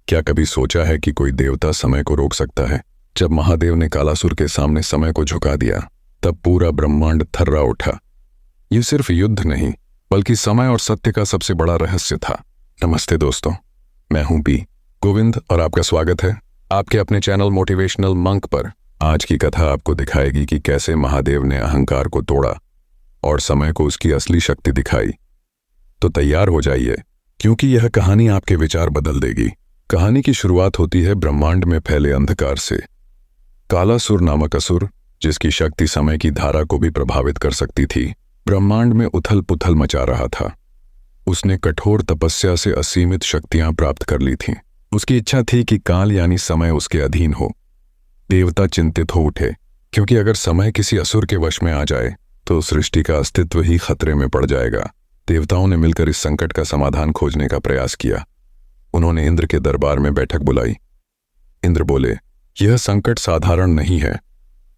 क्या कभी सोचा है कि कोई देवता समय को रोक सकता है? जब महादेव ने कालासुर के सामने समय को झुका दिया, तब पूरा ब्रह्मांड थर्रा उठा। ये सिर्फ युद्ध नहीं, बल्कि समय और सत्य का सबसे बड़ा रहस्य था। नमस्ते दोस्तों, मैं हूं बी गोविंद और आपका स्वागत है आपके अपने चैनल मोटिवेशनल मंक पर। आज की कथा आपको दिखाएगी कि कैसे महादेव ने अहंकार को तोड़ा और समय को उसकी असली शक्ति दिखाई। तो तैयार हो जाइए, क्योंकि यह कहानी आपके विचार बदल देगी। कहानी की शुरुआत होती है ब्रह्मांड में फैले अंधकार से। कालासुर नामक असुर, जिसकी शक्ति समय की धारा को भी प्रभावित कर सकती थी, ब्रह्मांड में उथल पुथल मचा रहा था। उसने कठोर तपस्या से असीमित शक्तियां प्राप्त कर ली थीं। उसकी इच्छा थी कि काल यानी समय उसके अधीन हो। देवता चिंतित हो उठे, क्योंकि अगर समय किसी असुर के वश में आ जाए तो सृष्टि का अस्तित्व ही खतरे में पड़ जाएगा। देवताओं ने मिलकर इस संकट का समाधान खोजने का प्रयास किया। उन्होंने इंद्र के दरबार में बैठक बुलाई। इंद्र बोले, यह संकट साधारण नहीं है।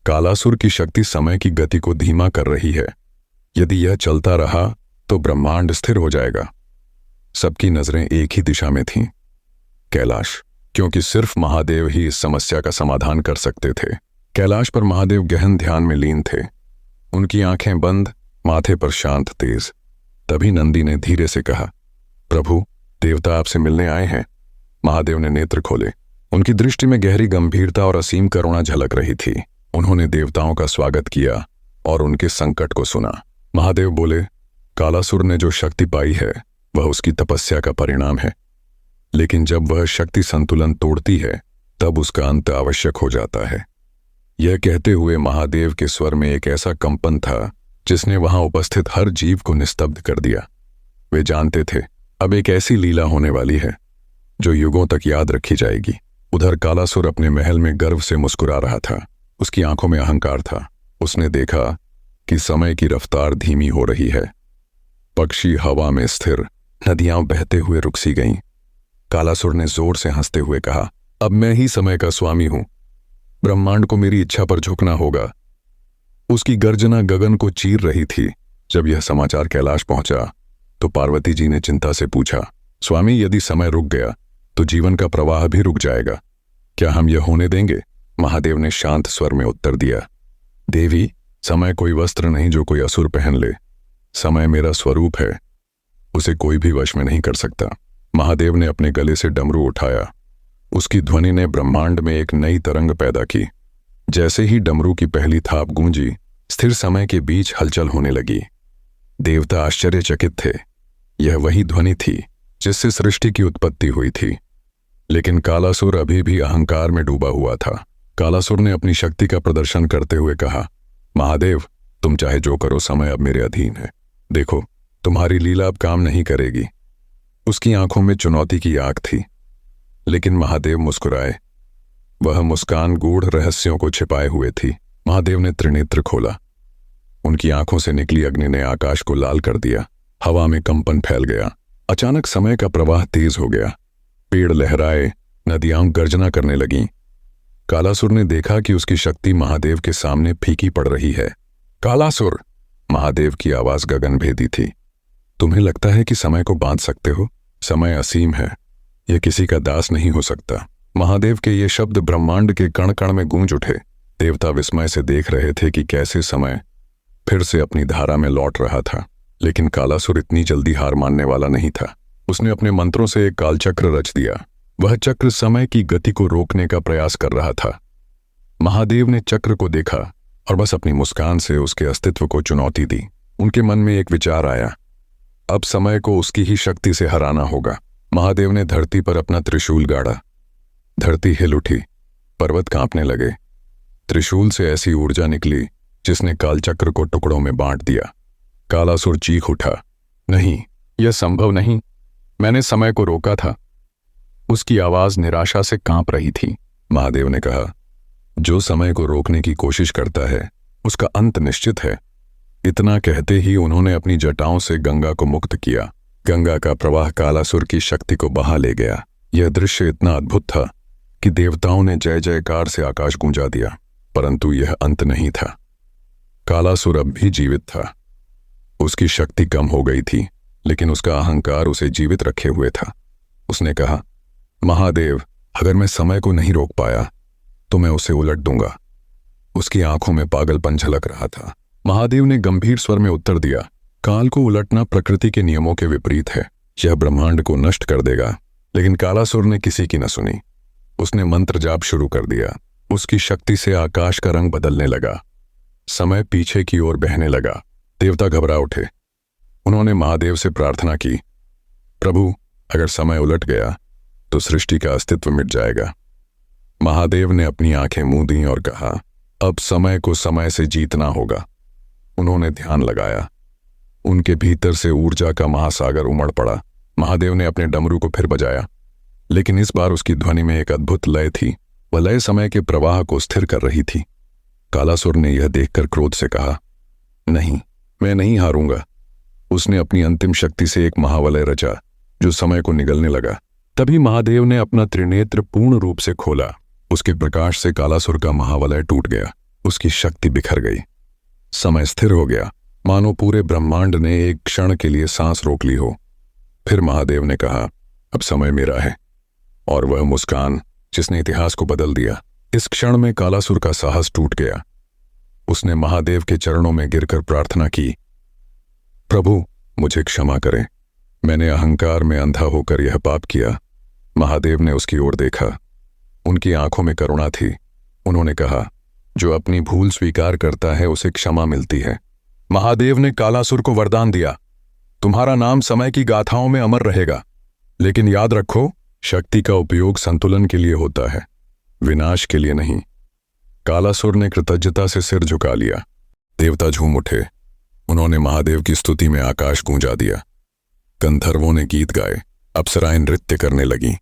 कालासुर की शक्ति समय की गति को धीमा कर रही है। यदि यह चलता रहा तो ब्रह्मांड स्थिर हो जाएगा। सबकी नजरें एक ही दिशा में थीं, कैलाश, क्योंकि सिर्फ महादेव ही इस समस्या का समाधान कर सकते थे। कैलाश पर महादेव गहन ध्यान में लीन थे, उनकी आंखें बंद, माथे पर शांत तेज। तभी नंदी ने धीरे से कहा, प्रभु, देवता आपसे मिलने आए हैं। महादेव ने नेत्र खोले। उनकी दृष्टि में गहरी गंभीरता और असीम करुणा झलक रही थी। उन्होंने देवताओं का स्वागत किया और उनके संकट को सुना। महादेव बोले, कालासुर ने जो शक्ति पाई है वह उसकी तपस्या का परिणाम है, लेकिन जब वह शक्ति संतुलन तोड़ती है तब उसका अंत आवश्यक हो जाता है। यह कहते हुए महादेव के स्वर में एक ऐसा कंपन था जिसने वहां उपस्थित हर जीव को निस्तब्ध कर दिया। वे जानते थे अब एक ऐसी लीला होने वाली है जो युगों तक याद रखी जाएगी। उधर कालासुर अपने महल में गर्व से मुस्कुरा रहा था। उसकी आंखों में अहंकार था। उसने देखा कि समय की रफ्तार धीमी हो रही है। पक्षी हवा में स्थिर, नदियां बहते हुए रुक सी गईं। कालासुर ने जोर से हंसते हुए कहा, अब मैं ही समय का स्वामी हूं। ब्रह्मांड को मेरी इच्छा पर झुकना होगा। उसकी गर्जना गगन को चीर रही थी। जब यह समाचार कैलाश पहुंचा तो पार्वती जी ने चिंता से पूछा, स्वामी, यदि समय रुक गया तो जीवन का प्रवाह भी रुक जाएगा। क्या हम यह होने देंगे? महादेव ने शांत स्वर में उत्तर दिया, देवी, समय कोई वस्त्र नहीं जो कोई असुर पहन ले। समय मेरा स्वरूप है, उसे कोई भी वश में नहीं कर सकता। महादेव ने अपने गले से डमरू उठाया। उसकी ध्वनि ने ब्रह्मांड में एक नई तरंग पैदा की। जैसे ही डमरू की पहली थाप गूंजी, स्थिर समय के बीच हलचल होने लगी। देवता आश्चर्यचकित थे। यह वही ध्वनि थी जिससे सृष्टि की उत्पत्ति हुई थी। लेकिन कालासुर अभी भी अहंकार में डूबा हुआ था। कालासुर ने अपनी शक्ति का प्रदर्शन करते हुए कहा, महादेव, तुम चाहे जो करो, समय अब मेरे अधीन है। देखो, तुम्हारी लीला अब काम नहीं करेगी। उसकी आंखों में चुनौती की आग थी। लेकिन महादेव मुस्कुराए। वह मुस्कान गूढ़ रहस्यों को छिपाए हुए थी। महादेव ने त्रिनेत्र खोला। उनकी आंखों से निकली अग्नि ने आकाश को लाल कर दिया। हवा में कंपन फैल गया। अचानक समय का प्रवाह तेज हो गया। पेड़ लहराए, नदियां गर्जना करने लगीं। कालासुर ने देखा कि उसकी शक्ति महादेव के सामने फीकी पड़ रही है। कालासुर, महादेव की आवाज गगनभेदी थी, तुम्हें लगता है कि समय को बांध सकते हो? समय असीम है, यह किसी का दास नहीं हो सकता। महादेव के ये शब्द ब्रह्मांड के कण कण में गूंज उठे। देवता विस्मय से देख रहे थे कि कैसे समय फिर से अपनी धारा में लौट रहा था। लेकिन कालासुर इतनी जल्दी हार मानने वाला नहीं था। उसने अपने मंत्रों से एक कालचक्र रच दिया। वह चक्र समय की गति को रोकने का प्रयास कर रहा था। महादेव ने चक्र को देखा और बस अपनी मुस्कान से उसके अस्तित्व को चुनौती दी। उनके मन में एक विचार आया, अब समय को उसकी ही शक्ति से हराना होगा। महादेव ने धरती पर अपना त्रिशूल गाड़ा। धरती हिल उठी, पर्वत कांपने लगे। त्रिशूल से ऐसी ऊर्जा निकली जिसने कालचक्र को टुकड़ों में बांट दिया। कालासुर चीख उठा, नहीं, यह संभव नहीं, मैंने समय को रोका था। उसकी आवाज निराशा से कांप रही थी। महादेव ने कहा, जो समय को रोकने की कोशिश करता है उसका अंत निश्चित है। इतना कहते ही उन्होंने अपनी जटाओं से गंगा को मुक्त किया। गंगा का प्रवाह कालासुर की शक्ति को बहा ले गया। यह दृश्य इतना अद्भुत था कि देवताओं ने जय जयकार से आकाश गूंजा दिया। परंतु यह अंत नहीं था। कालासुर अब भी जीवित था। उसकी शक्ति कम हो गई थी, लेकिन उसका अहंकार उसे जीवित रखे हुए था। उसने कहा, महादेव, अगर मैं समय को नहीं रोक पाया तो मैं उसे उलट दूंगा। उसकी आंखों में पागलपन झलक रहा था। महादेव ने गंभीर स्वर में उत्तर दिया, काल को उलटना प्रकृति के नियमों के विपरीत है। यह ब्रह्मांड को नष्ट कर देगा। लेकिन कालासुर ने किसी की न सुनी। उसने मंत्र जाप शुरू कर दिया। उसकी शक्ति से आकाश का रंग बदलने लगा। समय पीछे की ओर बहने लगा। देवता घबरा उठे। उन्होंने महादेव से प्रार्थना की, प्रभु, अगर समय उलट गया तो सृष्टि का अस्तित्व मिट जाएगा। महादेव ने अपनी आंखें मूंद दीं और कहा, अब समय को समय से जीतना होगा। उन्होंने ध्यान लगाया। उनके भीतर से ऊर्जा का महासागर उमड़ पड़ा। महादेव ने अपने डमरू को फिर बजाया, लेकिन इस बार उसकी ध्वनि में एक अद्भुत लय थी। वह लय समय के प्रवाह को स्थिर कर रही थी। कालासुर ने यह देखकर क्रोध से कहा, नहीं, मैं नहीं हारूंगा। उसने अपनी अंतिम शक्ति से एक महावलय रचा जो समय को निगलने लगा। तभी महादेव ने अपना त्रिनेत्र पूर्ण रूप से खोला। उसके प्रकाश से कालासुर का महावलय टूट गया। उसकी शक्ति बिखर गई। समय स्थिर हो गया, मानो पूरे ब्रह्मांड ने एक क्षण के लिए सांस रोक ली हो। फिर महादेव ने कहा, अब समय मेरा है। और वह मुस्कान जिसने इतिहास को बदल दिया। इस क्षण में कालासुर का साहस टूट गया। उसने महादेव के चरणों में गिरकर प्रार्थना की, प्रभु, मुझे क्षमा करें। मैंने अहंकार में अंधा होकर यह पाप किया। महादेव ने उसकी ओर देखा। उनकी आंखों में करुणा थी। उन्होंने कहा, जो अपनी भूल स्वीकार करता है उसे क्षमा मिलती है। महादेव ने कालासुर को वरदान दिया, तुम्हारा नाम समय की गाथाओं में अमर रहेगा। लेकिन याद रखो, शक्ति का उपयोग संतुलन के लिए होता है, विनाश के लिए नहीं। कालासुर ने कृतज्ञता से सिर झुका लिया। देवता झूम उठे। उन्होंने महादेव की स्तुति में आकाश गूंजा दिया। गंधर्वों ने गीत गाए, अप्सराएं नृत्य करने लगीं।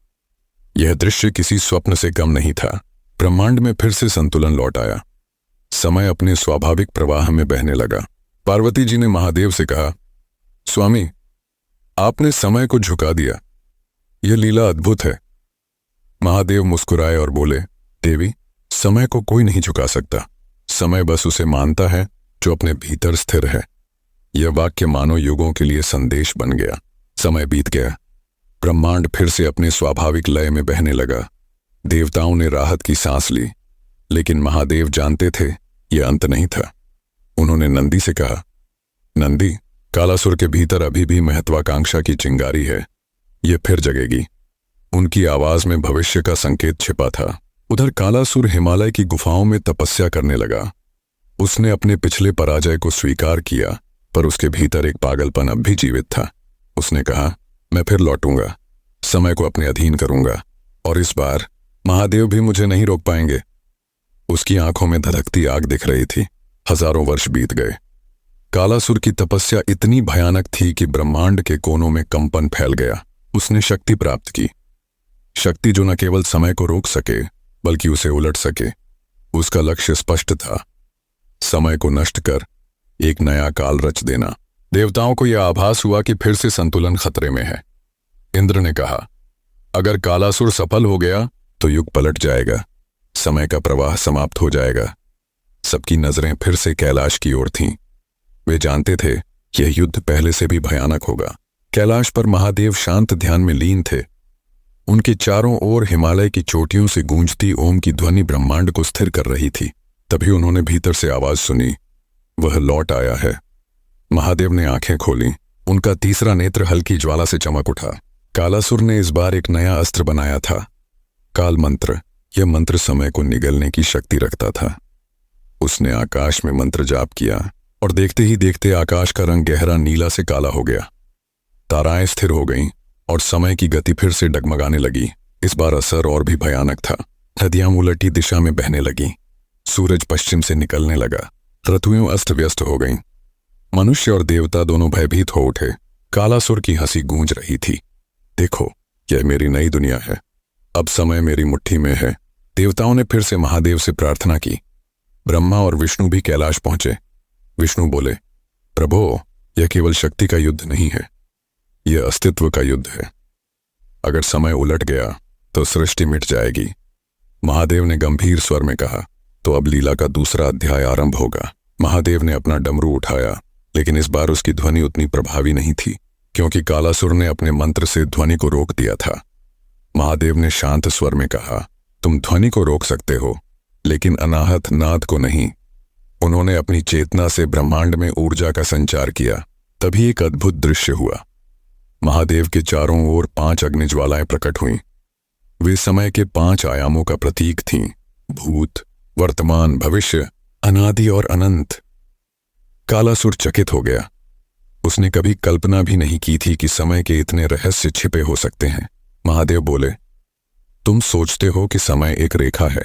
यह दृश्य किसी स्वप्न से कम नहीं था। ब्रह्मांड में फिर से संतुलन लौट आया। समय अपने स्वाभाविक प्रवाह में बहने लगा। पार्वती जी ने महादेव से कहा, स्वामी, आपने समय को झुका दिया। यह लीला अद्भुत है। महादेव मुस्कुराए और बोले, देवी, समय को कोई नहीं झुका सकता। समय बस उसे मानता है जो अपने भीतर स्थिर है। यह वाक्य मानव युगों के लिए संदेश बन गया। समय बीत गया। ब्रह्मांड फिर से अपने स्वाभाविक लय में बहने लगा। देवताओं ने राहत की सांस ली। लेकिन महादेव जानते थे यह अंत नहीं था। उन्होंने नंदी से कहा, नंदी, कालासुर के भीतर अभी भी महत्वाकांक्षा की चिंगारी है। यह फिर जगेगी। उनकी आवाज में भविष्य का संकेत छिपा था। उधर कालासुर हिमालय की गुफाओं में तपस्या करने लगा। उसने अपने पिछले पराजय को स्वीकार किया, पर उसके भीतर एक पागलपन अब भी जीवित था। उसने कहा, मैं फिर लौटूंगा, समय को अपने अधीन करूंगा, और इस बार महादेव भी मुझे नहीं रोक पाएंगे। उसकी आंखों में धधकती आग दिख रही थी। हजारों वर्ष बीत गए। कालासुर की तपस्या इतनी भयानक थी कि ब्रह्मांड के कोनों में कंपन फैल गया। उसने शक्ति प्राप्त की, शक्ति जो न केवल समय को रोक सके बल्कि उसे उलट सके। उसका लक्ष्य स्पष्ट था, समय को नष्ट कर एक नया काल रच देना। देवताओं को यह आभास हुआ कि फिर से संतुलन खतरे में है। इंद्र ने कहा, अगर कालासुर सफल हो गया तो युग पलट जाएगा, समय का प्रवाह समाप्त हो जाएगा। सबकी नजरें फिर से कैलाश की ओर थीं। वे जानते थे यह युद्ध पहले से भी भयानक होगा। कैलाश पर महादेव शांत ध्यान में लीन थे। उनके चारों ओर हिमालय की चोटियों से गूंजती ओम की ध्वनि ब्रह्मांड को स्थिर कर रही थी। तभी उन्होंने भीतर से आवाज सुनी, वह लौट आया है। महादेव ने आंखें खोली। उनका तीसरा नेत्र हल्की ज्वाला से चमक उठा। कालासुर ने इस बार एक नया अस्त्र बनाया था, काल मंत्र। यह मंत्र समय को निगलने की शक्ति रखता था। उसने आकाश में मंत्र जाप किया और देखते ही देखते आकाश का रंग गहरा नीला से काला हो गया। ताराएं स्थिर हो गईं और समय की गति फिर से डगमगाने लगी। इस बार असर और भी भयानक था। नदियां उलटी दिशा में बहने लगीं। सूरज पश्चिम से निकलने लगा। ऋतुएं अस्त व्यस्त हो गईं। मनुष्य और देवता दोनों भयभीत हो उठे। कालासुर की हंसी गूंज रही थी, देखो, यह मेरी नई दुनिया है। अब समय मेरी मुट्ठी में है। देवताओं ने फिर से महादेव से प्रार्थना की। ब्रह्मा और विष्णु भी कैलाश पहुंचे। विष्णु बोले, प्रभो, यह केवल शक्ति का युद्ध नहीं है, यह अस्तित्व का युद्ध है। अगर समय उलट गया तो सृष्टि मिट जाएगी। महादेव ने गंभीर स्वर में कहा, तो अब लीला का दूसरा अध्याय आरंभ होगा। महादेव ने अपना डमरू उठाया, लेकिन इस बार उसकी ध्वनि उतनी प्रभावी नहीं थी, क्योंकि कालासुर ने अपने मंत्र से ध्वनि को रोक दिया था। महादेव ने शांत स्वर में कहा, तुम ध्वनि को रोक सकते हो, लेकिन अनाहत नाद को नहीं। उन्होंने अपनी चेतना से ब्रह्मांड में ऊर्जा का संचार किया। तभी एक अद्भुत दृश्य हुआ। महादेव के चारों ओर 5 अग्निज्वालाएं प्रकट हुईं। वे समय के 5 आयामों का प्रतीक थीं, भूत, वर्तमान, भविष्य, अनादि और अनंत। कालासुर चकित हो गया। उसने कभी कल्पना भी नहीं की थी कि समय के इतने रहस्य छिपे हो सकते हैं। महादेव बोले, तुम सोचते हो कि समय एक रेखा है,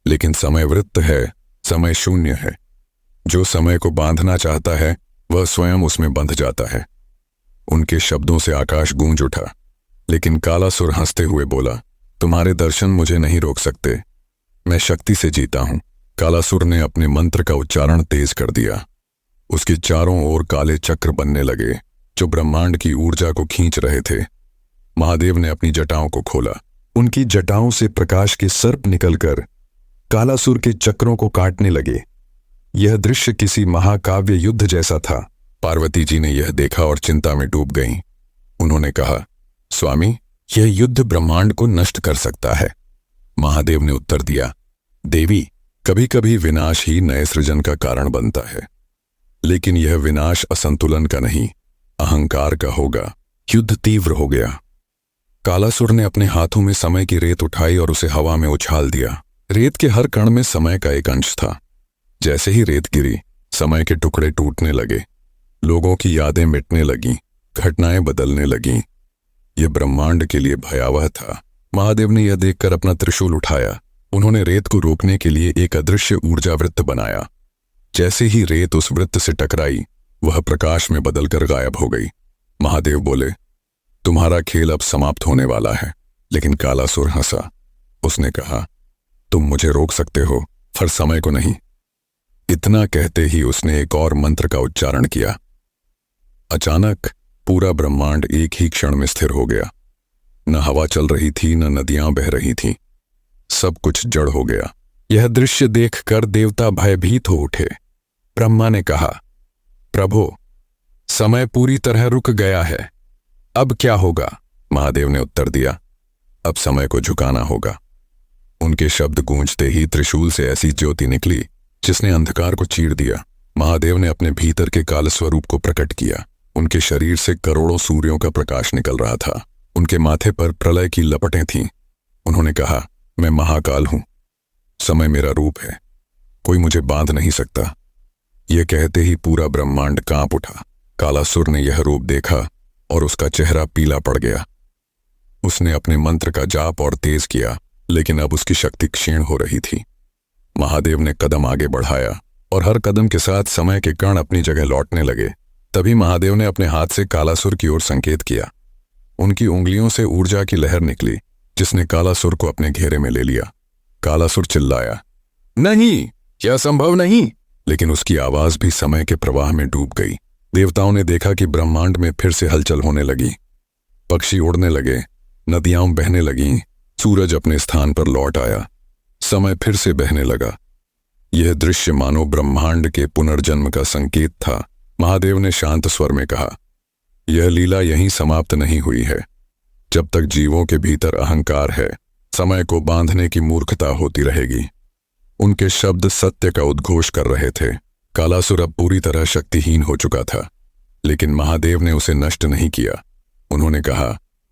लेकिन समय वृत्त है, समय शून्य है। जो समय को बांधना चाहता है वह स्वयं उसमें बंध जाता है। उनके शब्दों से आकाश गूंज उठा, लेकिन कालासुर हंसते हुए बोला, तुम्हारे दर्शन मुझे नहीं रोक सकते, मैं शक्ति से जीता हूं। कालासुर ने अपने मंत्र का उच्चारण तेज कर दिया। उसके चारों ओर काले चक्र बनने लगे जो ब्रह्मांड की ऊर्जा को खींच रहे थे। महादेव ने अपनी जटाओं को खोला। उनकी जटाओं से प्रकाश के सर्प निकलकर कालासुर के चक्रों को काटने लगे। यह दृश्य किसी महाकाव्य युद्ध जैसा था। पार्वती जी ने यह देखा और चिंता में डूब गईं। उन्होंने कहा, स्वामी, यह युद्ध ब्रह्मांड को नष्ट कर सकता है। महादेव ने उत्तर दिया, देवी, कभी कभी विनाश ही नए सृजन का कारण बनता है, लेकिन यह विनाश असंतुलन का नहीं, अहंकार का होगा। युद्ध तीव्र हो गया। कालासुर ने अपने हाथों में समय की रेत उठाई और उसे हवा में उछाल दिया। रेत के हर कण में समय का एक अंश था। जैसे ही रेत गिरी, समय के टुकड़े टूटने लगे, लोगों की यादें मिटने लगीं, घटनाएं बदलने लगीं। यह ब्रह्मांड के लिए भयावह था। महादेव ने यह देखकर अपना त्रिशूल उठाया। उन्होंने रेत को रोकने के लिए एक अदृश्य ऊर्जा वृत्त बनाया। जैसे ही रेत उस वृत्त से टकराई, वह प्रकाश में बदलकर गायब हो गई। महादेव बोले, तुम्हारा खेल अब समाप्त होने वाला है। लेकिन कालासुर हंसा। उसने कहा, तुम मुझे रोक सकते हो, पर समय को नहीं। इतना कहते ही उसने एक और मंत्र का उच्चारण किया। अचानक पूरा ब्रह्मांड एक ही क्षण में स्थिर हो गया। न हवा चल रही थी, न नदियां बह रही थीं। सब कुछ जड़ हो गया। यह दृश्य देखकर देवता भयभीत हो उठे। ब्रह्मा ने कहा, प्रभो, समय पूरी तरह रुक गया है, अब क्या होगा? महादेव ने उत्तर दिया, अब समय को झुकाना होगा। उनके शब्द गूंजते ही त्रिशूल से ऐसी ज्योति निकली जिसने अंधकार को चीर दिया। महादेव ने अपने भीतर के काल स्वरूप को प्रकट किया। उनके शरीर से करोड़ों सूर्यों का प्रकाश निकल रहा था। उनके माथे पर प्रलय की लपटें थीं। उन्होंने कहा, मैं महाकाल हूं, समय मेरा रूप है, कोई मुझे बांध नहीं सकता। यह कहते ही पूरा ब्रह्मांड कांप उठा। कालासुर ने यह रूप देखा और उसका चेहरा पीला पड़ गया। उसने अपने मंत्र का जाप और तेज किया, लेकिन अब उसकी शक्ति क्षीण हो रही थी। महादेव ने कदम आगे बढ़ाया और हर कदम के साथ समय के कण अपनी जगह लौटने लगे। तभी महादेव ने अपने हाथ से कालासुर की ओर संकेत किया। उनकी उंगलियों से ऊर्जा की लहर निकली जिसने कालासुर को अपने घेरे में ले लिया। कालासुर चिल्लाया, नहीं, यह संभव नहीं। लेकिन उसकी आवाज भी समय के प्रवाह में डूब गई। देवताओं ने देखा कि ब्रह्मांड में फिर से हलचल होने लगी। पक्षी उड़ने लगे, नदियां बहने लगीं, सूरज अपने स्थान पर लौट आया, समय फिर से बहने लगा। यह दृश्य मानो ब्रह्मांड के पुनर्जन्म का संकेत था। महादेव ने शांत स्वर में कहा, यह लीला यहीं समाप्त नहीं हुई है। जब तक जीवों के भीतर अहंकार है, समय को बांधने की मूर्खता होती रहेगी। उनके शब्द सत्य का उद्घोष कर रहे थे। कालासुर अब पूरी तरह शक्तिहीन हो चुका था, लेकिन महादेव ने उसे नष्ट नहीं किया। उन्होंने कहा,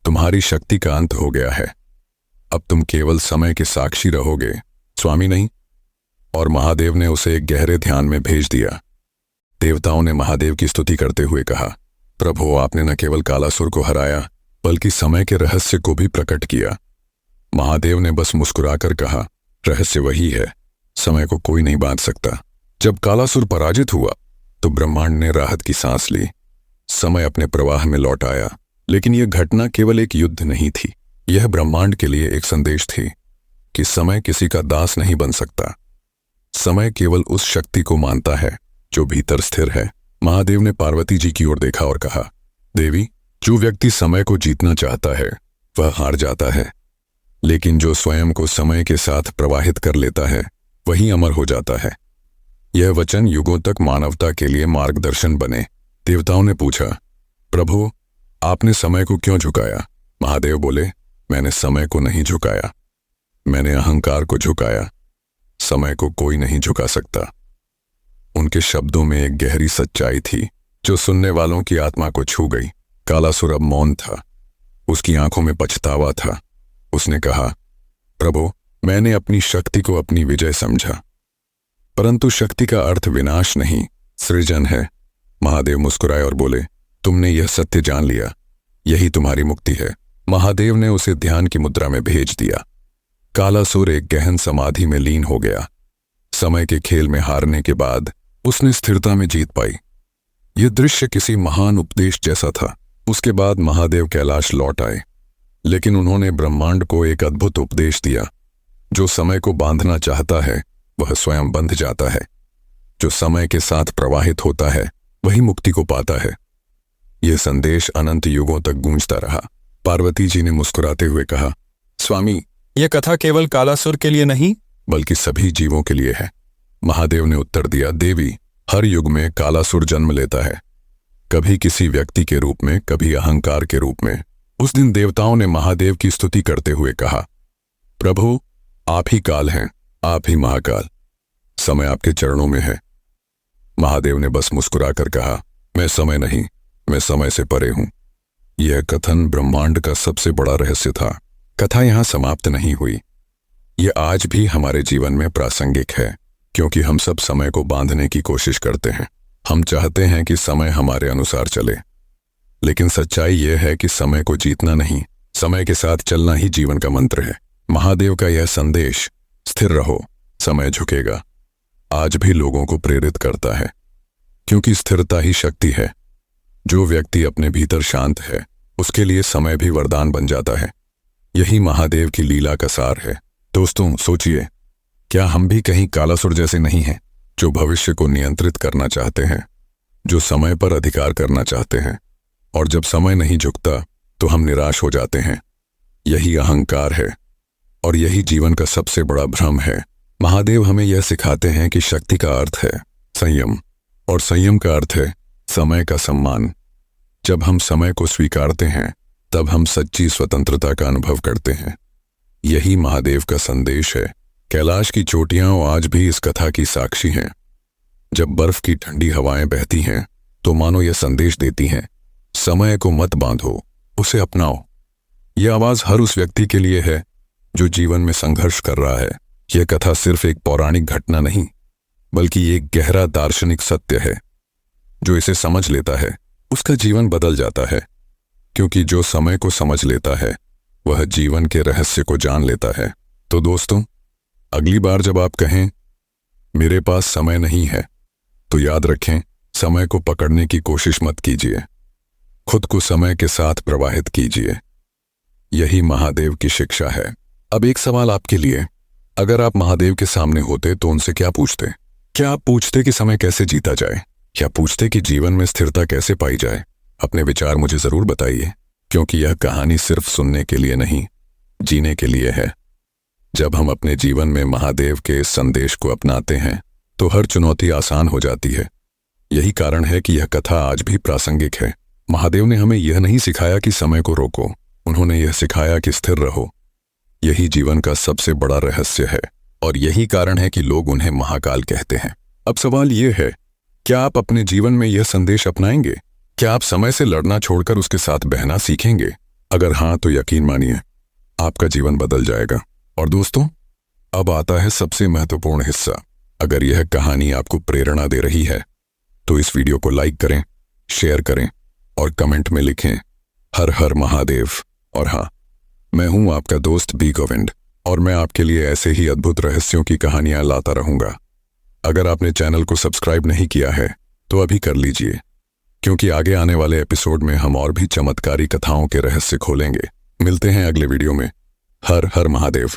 तुम्हारी शक्ति का अंत हो गया है, अब तुम केवल समय के साक्षी रहोगे, स्वामी नहीं। और महादेव ने उसे एक गहरे ध्यान में भेज दिया। देवताओं ने महादेव की स्तुति करते हुए कहा, प्रभु, आपने न केवल कालासुर को हराया, बल्कि समय के रहस्य को भी प्रकट किया। महादेव ने बस मुस्कुराकर कहा, रहस्य वही है, समय को कोई नहीं बांध सकता। जब कालासुर पराजित हुआ तो ब्रह्मांड ने राहत की सांस ली। समय अपने प्रवाह में लौट आया। लेकिन यह घटना केवल एक युद्ध नहीं थी, यह ब्रह्मांड के लिए एक संदेश थी कि समय किसी का दास नहीं बन सकता। समय केवल उस शक्ति को मानता है जो भीतर स्थिर है। महादेव ने पार्वती जी की ओर देखा और कहा, देवी, जो व्यक्ति समय को जीतना चाहता है वह हार जाता है, लेकिन जो स्वयं को समय के साथ प्रवाहित कर लेता है वही अमर हो जाता है। यह वचन युगों तक मानवता के लिए मार्गदर्शन बने। देवताओं ने पूछा, प्रभु, आपने समय को क्यों झुकाया? महादेव बोले, मैंने समय को नहीं झुकाया, मैंने अहंकार को झुकाया। समय को कोई नहीं झुका सकता। उनके शब्दों में एक गहरी सच्चाई थी जो सुनने वालों की आत्मा को छू गई। कालासुर अब मौन था, उसकी आंखों में पछतावा था। उसने कहा, प्रभु, मैंने अपनी शक्ति को अपनी विजय समझा, परंतु शक्ति का अर्थ विनाश नहीं, सृजन है। महादेव मुस्कुराए और बोले, तुमने यह सत्य जान लिया, यही तुम्हारी मुक्ति है। महादेव ने उसे ध्यान की मुद्रा में भेज दिया। कालासुर एक गहन समाधि में लीन हो गया। समय के खेल में हारने के बाद उसने स्थिरता में जीत पाई। यह दृश्य किसी महान उपदेश जैसा था। उसके बाद महादेव कैलाश लौट आए, लेकिन उन्होंने ब्रह्मांड को एक अद्भुत उपदेश दिया। जो समय को बांधना चाहता है वह स्वयं बंध जाता है। जो समय के साथ प्रवाहित होता है वही मुक्ति को पाता है। यह संदेश अनंत युगों तक गूंजता रहा। पार्वती जी ने मुस्कुराते हुए कहा, स्वामी, यह कथा केवल कालासुर के लिए नहीं बल्कि सभी जीवों के लिए है। महादेव ने उत्तर दिया, देवी, हर युग में कालासुर जन्म लेता है, कभी किसी व्यक्ति के रूप में, कभी अहंकार के रूप में। उस दिन देवताओं ने महादेव की स्तुति करते हुए कहा, प्रभु, आप ही काल हैं, आप ही महाकाल, समय आपके चरणों में है। महादेव ने बस मुस्कुराकर कहा, मैं समय नहीं, मैं समय से परे हूं। यह कथन ब्रह्मांड का सबसे बड़ा रहस्य था। कथा यहां समाप्त नहीं हुई। यह आज भी हमारे जीवन में प्रासंगिक है, क्योंकि हम सब समय को बांधने की कोशिश करते हैं। हम चाहते हैं कि समय हमारे अनुसार चले, लेकिन सच्चाई यह है कि समय को जीतना नहीं, समय के साथ चलना ही जीवन का मंत्र है। महादेव का यह संदेश, स्थिर रहो, समय झुकेगा, आज भी लोगों को प्रेरित करता है, क्योंकि स्थिरता ही शक्ति है। जो व्यक्ति अपने भीतर शांत है उसके लिए समय भी वरदान बन जाता है। यही महादेव की लीला का सार है। दोस्तों, सोचिए, क्या हम भी कहीं कालासुर जैसे नहीं हैं, जो भविष्य को नियंत्रित करना चाहते हैं, जो समय पर अधिकार करना चाहते हैं, और जब समय नहीं झुकता तो हम निराश हो जाते हैं। यही अहंकार है और यही जीवन का सबसे बड़ा भ्रम है। महादेव हमें यह सिखाते हैं कि शक्ति का अर्थ है संयम, और संयम का अर्थ है समय का सम्मान। जब हम समय को स्वीकारते हैं तब हम सच्ची स्वतंत्रता का अनुभव करते हैं। यही महादेव का संदेश है। कैलाश की चोटियां आज भी इस कथा की साक्षी हैं। जब बर्फ की ठंडी हवाएं बहती हैं तो मानो यह संदेश देती हैं, समय को मत बांधो, उसे अपनाओ। यह आवाज हर उस व्यक्ति के लिए है जो जीवन में संघर्ष कर रहा है। यह कथा सिर्फ एक पौराणिक घटना नहीं, बल्कि एक गहरा दार्शनिक सत्य है। जो इसे समझ लेता है उसका जीवन बदल जाता है, क्योंकि जो समय को समझ लेता है वह जीवन के रहस्य को जान लेता है। तो दोस्तों, अगली बार जब आप कहें मेरे पास समय नहीं है, तो याद रखें, समय को पकड़ने की कोशिश मत कीजिए, खुद को समय के साथ प्रवाहित कीजिए। यही महादेव की शिक्षा है। अब एक सवाल आपके लिए, अगर आप महादेव के सामने होते तो उनसे क्या पूछते? क्या आप पूछते कि समय कैसे जीता जाए, या पूछते कि जीवन में स्थिरता कैसे पाई जाए? अपने विचार मुझे जरूर बताइए, क्योंकि यह कहानी सिर्फ सुनने के लिए नहीं, जीने के लिए है। जब हम अपने जीवन में महादेव के इस संदेश को अपनाते हैं तो हर चुनौती आसान हो जाती है। यही कारण है कि यह कथा आज भी प्रासंगिक है। महादेव ने हमें यह नहीं सिखाया कि समय को रोको, उन्होंने यह सिखाया कि स्थिर रहो। यही जीवन का सबसे बड़ा रहस्य है, और यही कारण है कि लोग उन्हें महाकाल कहते हैं। अब सवाल यह है, क्या आप अपने जीवन में यह संदेश अपनाएंगे? क्या आप समय से लड़ना छोड़कर उसके साथ बहना सीखेंगे? अगर हाँ, तो यकीन मानिए, आपका जीवन बदल जाएगा। और दोस्तों, अब आता है सबसे महत्वपूर्ण हिस्सा। अगर यह कहानी आपको प्रेरणा दे रही है तो इस वीडियो को लाइक करें, शेयर करें और कमेंट में लिखें, हर हर महादेव। और हाँ, मैं हूं आपका दोस्त बी गोविंद, और मैं आपके लिए ऐसे ही अद्भुत रहस्यों की कहानियां लाता रहूंगा। अगर आपने चैनल को सब्सक्राइब नहीं किया है तो अभी कर लीजिए, क्योंकि आगे आने वाले एपिसोड में हम और भी चमत्कारी कथाओं के रहस्य खोलेंगे। मिलते हैं अगले वीडियो में। हर हर महादेव।